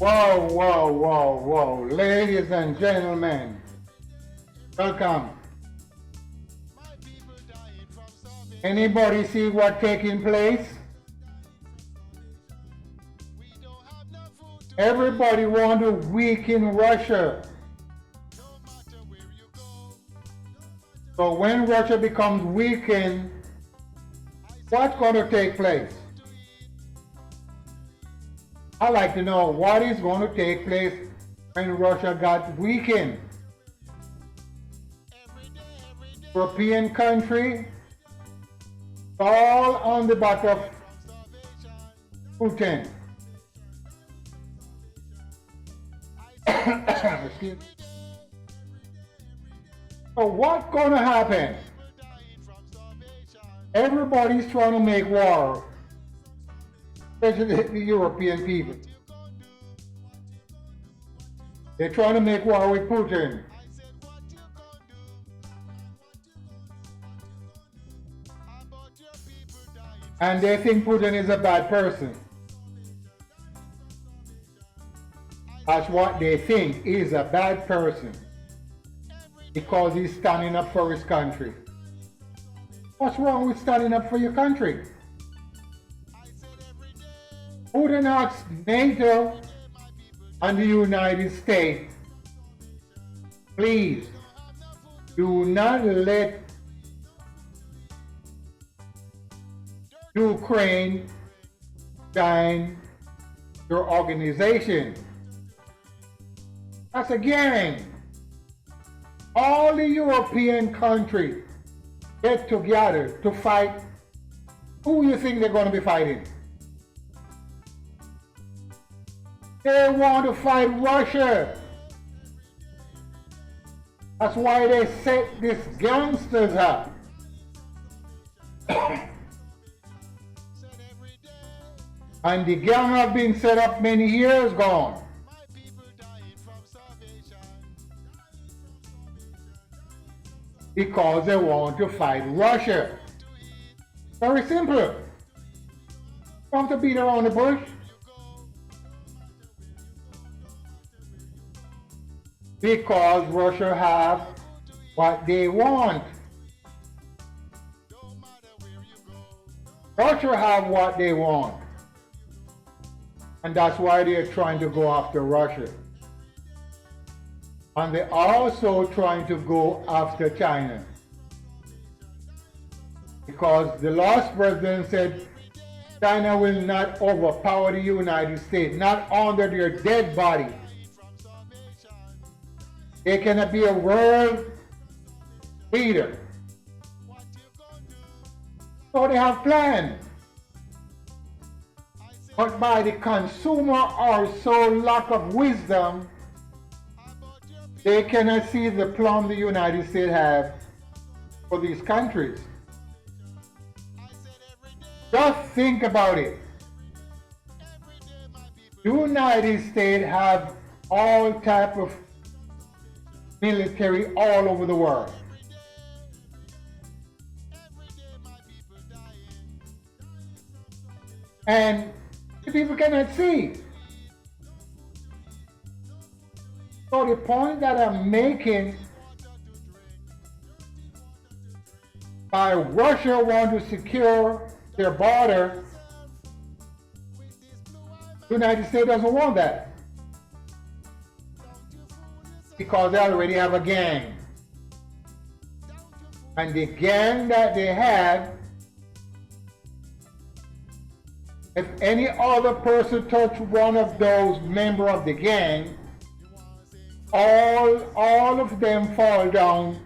Whoa, whoa, whoa, whoa. Ladies and gentlemen, welcome. Anybody see what taking place? Everybody want to weaken Russia. So when Russia becomes weakened, what's going to take place? I'd like to know what is going to take place when Russia got weakened. European country, all on the back of Putin. Excuse me. So what's going to happen? Everybody's trying to make war, especially the European people. They're trying to make war with Putin. And they think Putin is a bad person. That's what they think, is a bad person. Because he's standing up for his country. What's wrong with standing up for your country? Putin asks NATO and the United States, please do not let Ukraine join your organization. That's a gang. All the European countries get together to fight. Who you think they're going to be fighting? They want to fight Russia. That's why they set these gangsters up. And the gang have been set up many years gone. Because they want to fight Russia. Very simple. Don't have to beat around the bush. Because Russia have what they want. Russia have what they want. And that's why they're trying to go after Russia. And they're also trying to go after China. Because the last president said China will not overpower the United States, not under their dead body. They cannot be a world leader. So they have plans. But by the consumer or so lack of wisdom, they cannot see the plum the United States have for these countries. Just think about it. The United States have all type of military all over the world. And the people cannot see. So the point that I'm making, by Russia want to secure their border, the United States doesn't want that. Because they already have a gang. And the gang that they have, if any other person touch one of those members of the gang, all of them fall down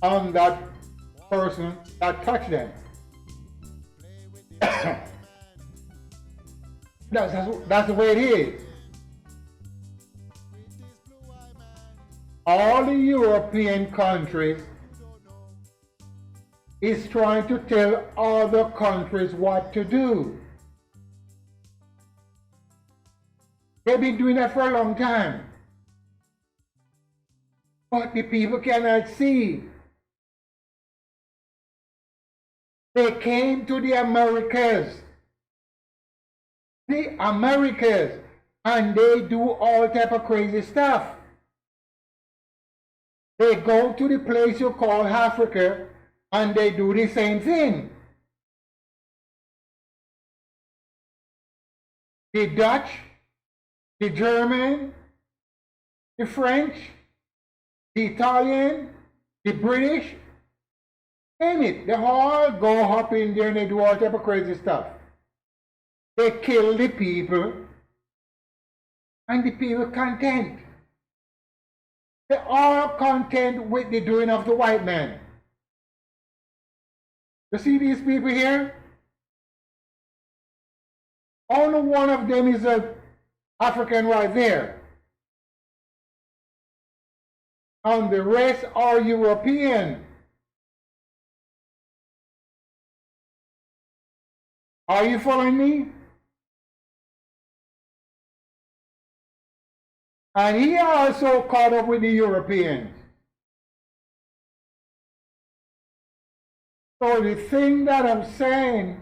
on that person that touched them. That's the way it is. All the European countries is trying to tell other countries what to do. They've been doing that for a long time. But the people cannot see. They came to the Americas. The Americas. and they do all type of crazy stuff. They go to the place you call Africa and they do the same thing. The Dutch, the German, the French, the Italian, the British, name it. They all go up in there and they do all type of crazy stuff. They kill the people and the people content. They are content with the doing of the white man. You see these people here? Only one of them is an African right there. And the rest are European. Are you following me? And he also caught up with the Europeans. So the thing that I'm saying,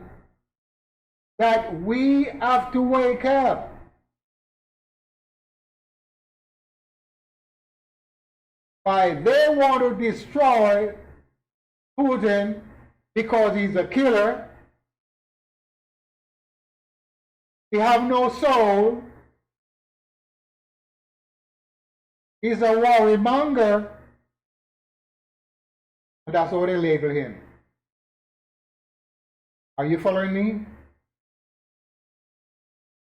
that we have to wake up. Why they want to destroy Putin because he's a killer. He have no soul. He's a worrymonger. And that's how they label him. Are you following me?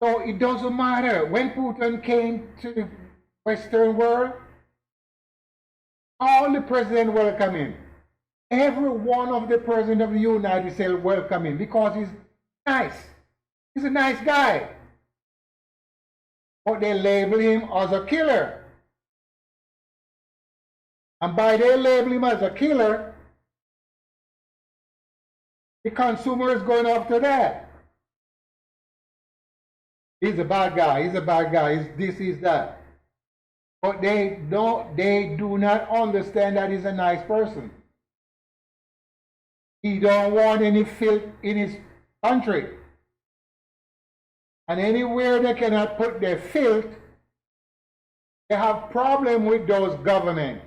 So it doesn't matter. When Putin came to the Western world, all the presidents welcome him. Every one of the presidents of the United States welcome him because he's nice. He's a nice guy. But they label him as a killer. And by they label him as a killer, the consumer is going after that. He's a bad guy, he's a bad guy, he's this, he's that. But they do not understand that he's a nice person. He don't want any filth in his country. And anywhere they cannot put their filth, they have problem with those government.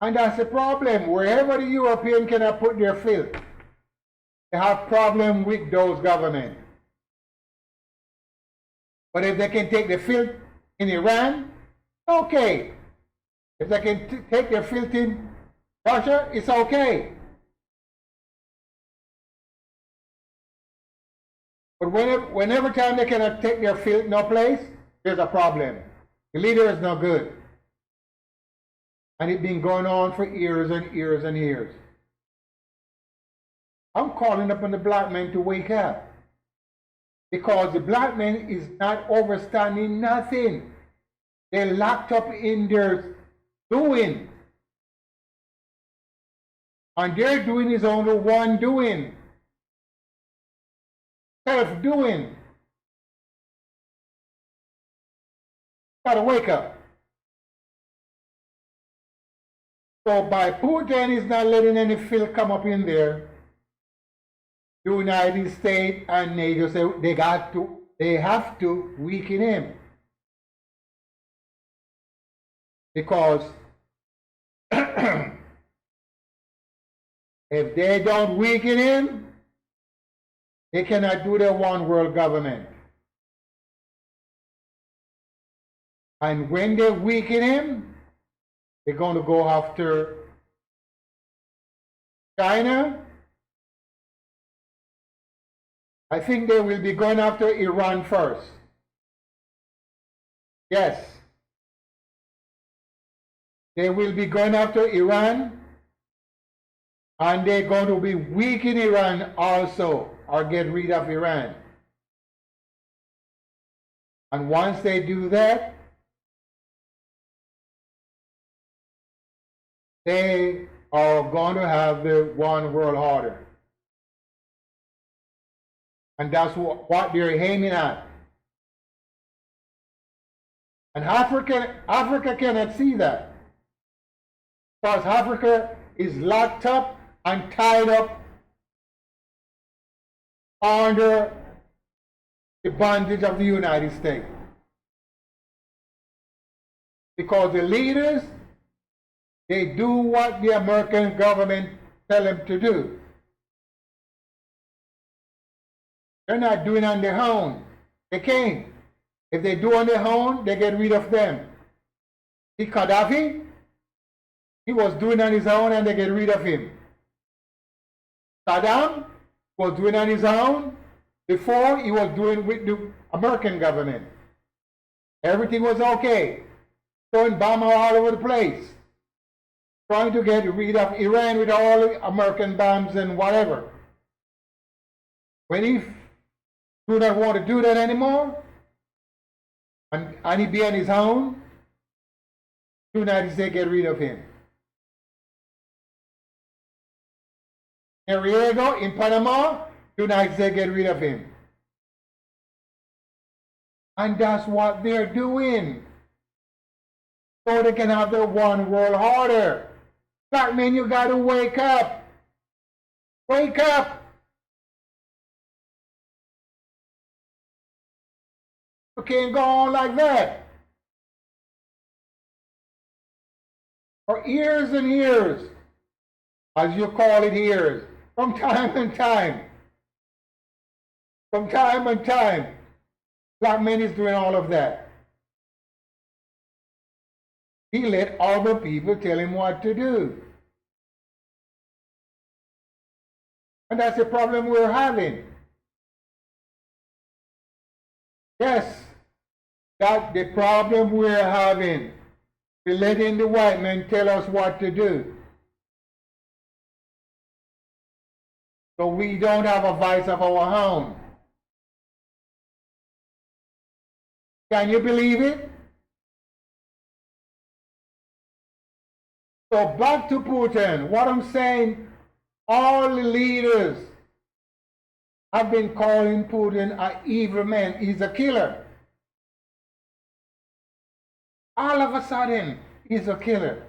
And that's the problem. Wherever the European cannot put their filth, they have problem with those government. But if they can take the filth in Iran, okay. If they can take their filth in Russia, it's okay. But whenever time they cannot take their filth no place, there's a problem. The leader is not good. And it's been going on for years and years and years. I'm calling upon the black man to wake up. Because the black man is not understanding nothing. They're locked up in their doing. And their doing is only one doing. Self-doing. Gotta wake up. So by Putin is not letting any filth come up in there, the United States and NATO say they have to weaken him. Because if they don't weaken him, they cannot do their one world government. And when they weaken him, they're going to go after China. I think they will be going after Iran first. Yes. They will be going after Iran, and they're going to be weakening Iran also, or get rid of Iran. And once they do that, they are going to have the one world order. And that's what they're aiming at. And Africa cannot see that. Because Africa is locked up and tied up under the bondage of the United States. Because the leaders, they do what the American government tell them to do. They're not doing on their own. They can't. If they do on their own, they get rid of them. See Gaddafi, he was doing on his own and they get rid of him. Saddam was doing on his own before he was doing with the American government. Everything was okay. Throwing bombs all over the place. Trying to get rid of Iran with all the American bombs and whatever. When he do not want to do that anymore, and he be on his own, the United States get rid of him. Noriega in Panama, the United States get rid of him. And that's what they're doing. So they can have their one world order. Black men, you gotta wake up. Wake up. You can't go on like that. For years and years, as you call it years, from time and time, black men is doing all of that. He let other people tell him what to do. And that's the problem we're having. Yes, that's the problem we're having. We're letting the white men tell us what to do. So we don't have a voice of our own. Can you believe it? So back to Putin. What I'm saying, all the leaders have been calling Putin an evil man. He's a killer. All of a sudden, he's a killer.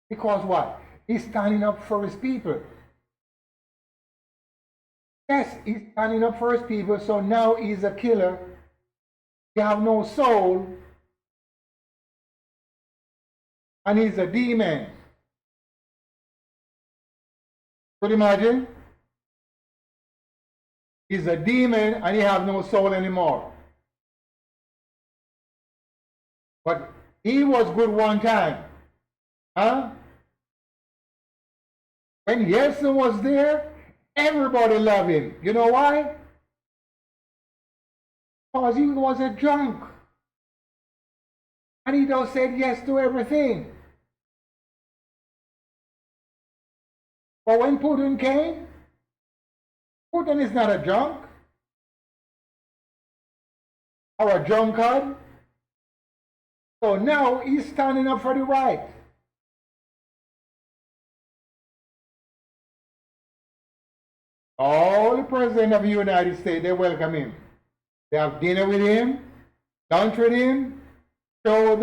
Because what? He's standing up for his people. Yes, he's standing up for his people, so now he's a killer. He have no soul. And he's a demon. Could you imagine? He's a demon and he have no soul anymore. But he was good one time. Huh? When Yeltsin was there, everybody loved him. You know why? Because he was a drunk. And he just said yes to everything. But when Putin came, Putin is not a drunk or a drunkard. So now he's standing up for the right. All the president of the United States, they welcome him. They have dinner with him, lunch with him, show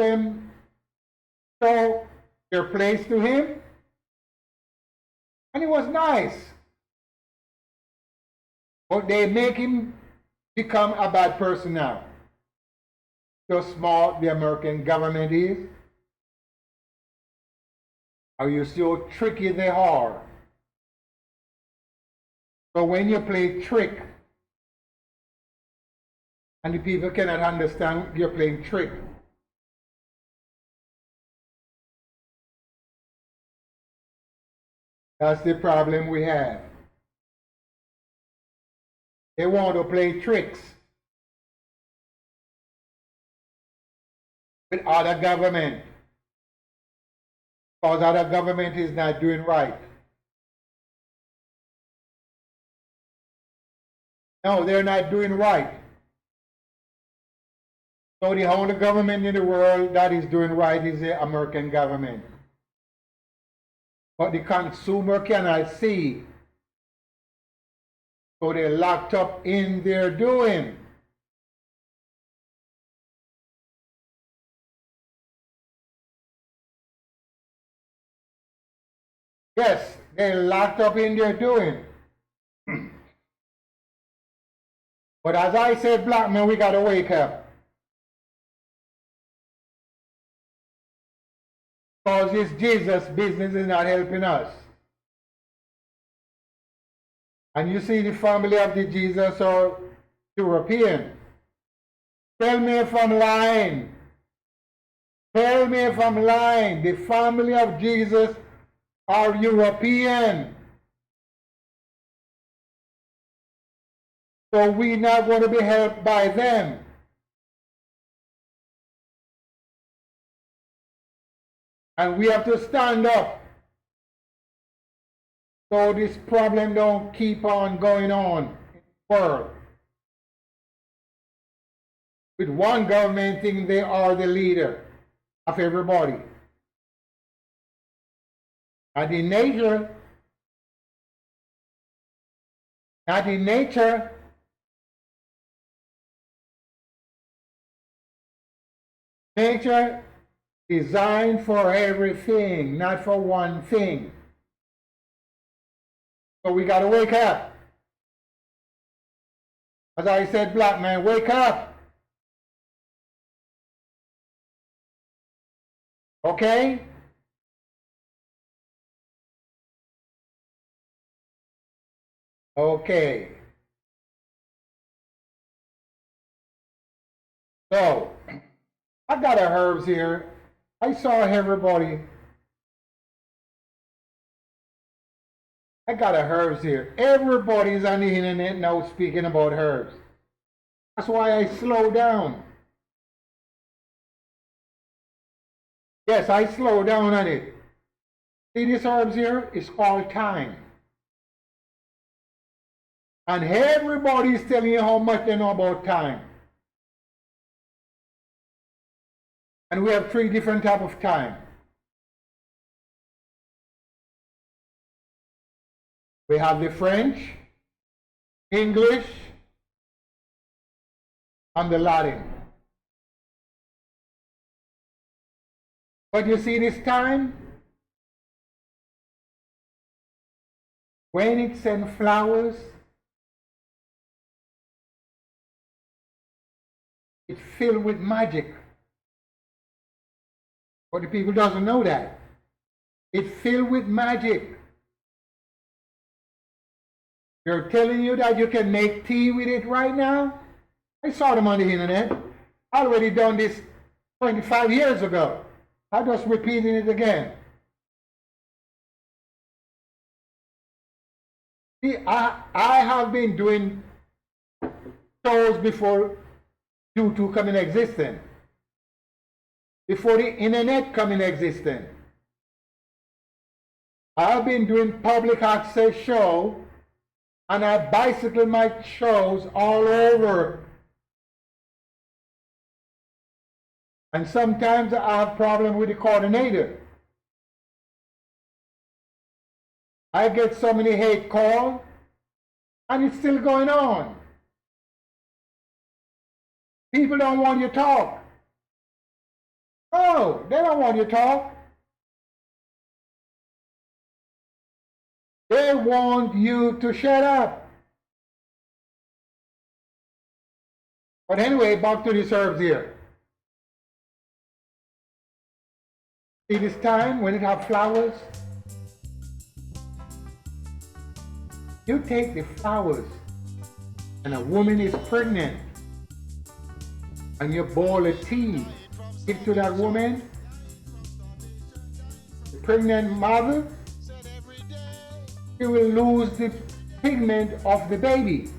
their place to him. And it was nice. But they make him become a bad person now. So smart the American government is. How you see how tricky they are. So when you play trick, and the people cannot understand you're playing trick, that's the problem we have. They want to play tricks with other government because other government is not doing right. No, they're not doing right. So the only government in the world that is doing right is the American government. But the consumer cannot see. So they're locked up in their doing. Yes, they're locked up in their doing. But as I said, black man, we gotta wake up. Because this Jesus business is not helping us. And you see the family of the Jesus are European. Tell me if I'm lying. Tell me if I'm lying. The family of Jesus are European. So we're not going to be helped by them. And we have to stand up so this problem don't keep on going on in the world. With one government thinking they are the leader of everybody. And in nature, nature designed for everything, not for one thing. So we got to wake up. As I said, black man, wake up. Okay? Okay. So, I got a herbs here. I saw everybody. I got a herbs here. Everybody's on the internet now speaking about herbs. That's why I slow down. Yes, I slow down on it. See this herbs here? It's called thyme. And everybody's telling you how much they know about thyme. And we have 3 different types of thyme. We have the French, English, and the Latin. But you see this thyme? When it sends flowers, it's filled with magic. But the people doesn't know that. It's filled with magic. They're telling you that you can make tea with it right now. I saw them on the internet. I already done this 25 years ago. I'm just repeating it again. See, I have been doing shows before YouTube come in existence. Before the internet come in existence. I've been doing public access show, and I bicycle my shows all over. And sometimes I have problem with the coordinator. I get so many hate calls, and it's still going on. People don't want you to talk. Oh, they don't want you to talk. They want you to shut up. But anyway, back to the herbs here. See this time when it has flowers? You take the flowers and a woman is pregnant and you boil a tea, give to that woman, the pregnant mother, she will lose the pigment of the baby.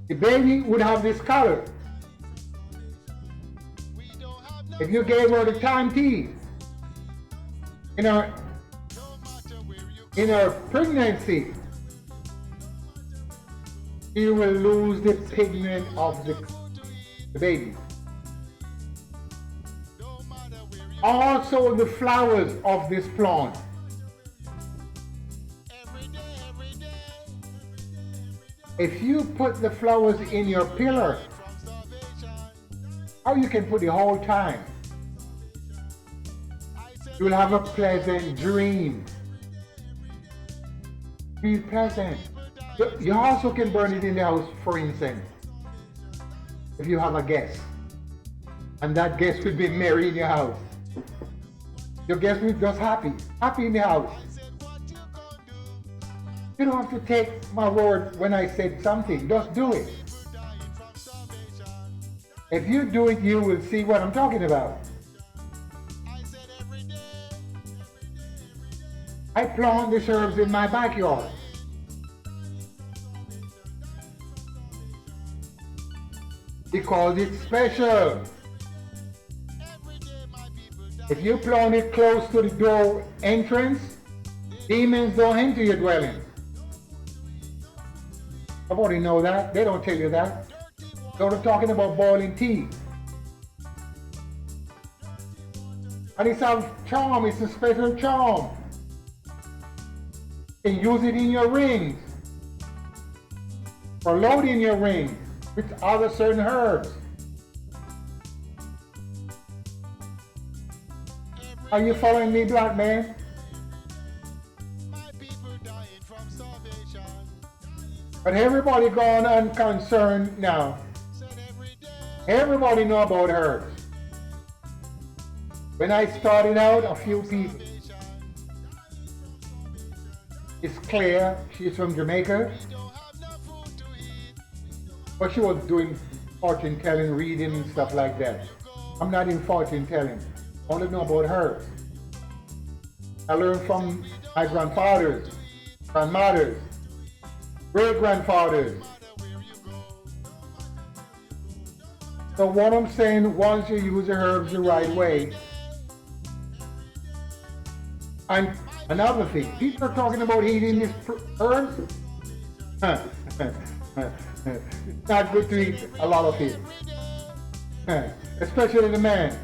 The baby would have this color. If you gave her the thyme tea in her pregnancy, she will lose the pigment of the baby. Also the flowers of this plant. If you put the flowers in your pillar, or you can put the whole time, you will have a pleasant dream. Be pleasant. You also can burn it in the house for incense. If you have a guest, and that guest will be merry in your house. Your guest will be just happy in the house. You don't have to take my word when I said something, just do it. If you do it, you will see what I'm talking about. I plant these herbs in my backyard. Because it's special. If you plant it close to the door entrance, demons don't enter your dwelling. Nobody know that. They don't tell you that. So they're talking about boiling tea. And it's a charm, it's a special charm. You can use it in your rings. Or load in your rings with other certain herbs. Are you following me, black man? But everybody gone unconcerned now. Everybody know about herbs. When I started out, a few people. It's Claire, she's from Jamaica. But she was doing fortune telling, reading and stuff like that. I'm not in fortune telling. I only know about herbs. I learned from my grandfathers, grandmothers, great-grandfathers. So what I'm saying, once you use the herbs the right way, and another thing, people are talking about eating these herbs. It's not good to eat a lot of it, especially the man.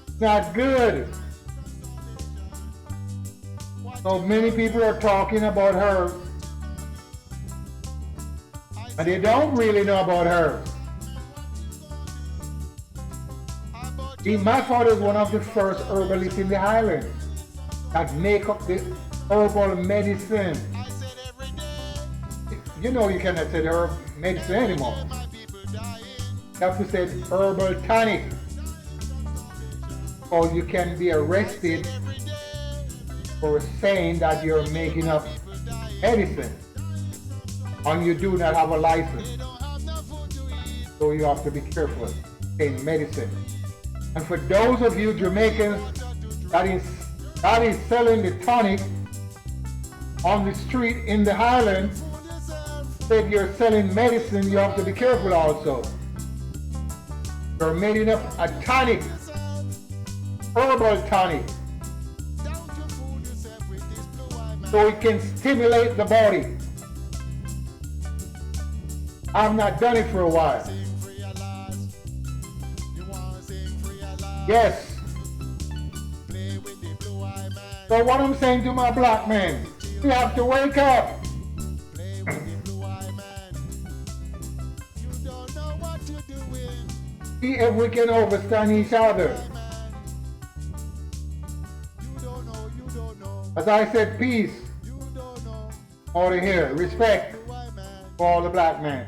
It's not good. So many people are talking about herbs, and they don't really know about herbs. My father is one of the first herbalists in the island that make up the herbal medicine. You know you cannot say herb medicine anymore. You have to say herbal tonic, or you can be arrested for saying that you're making up medicine and you do not have a license. So you have to be careful in medicine. And for those of you Jamaicans that is selling the tonic on the street in the Highlands, if you're selling medicine, you have to be careful also. You're making up a tonic, herbal tonic, so it can stimulate the body. I've not done it for a while. Yes. So what I'm saying to my black man, you have to wake up. See if we can understand each other. As I said, peace over here, respect for all the black men.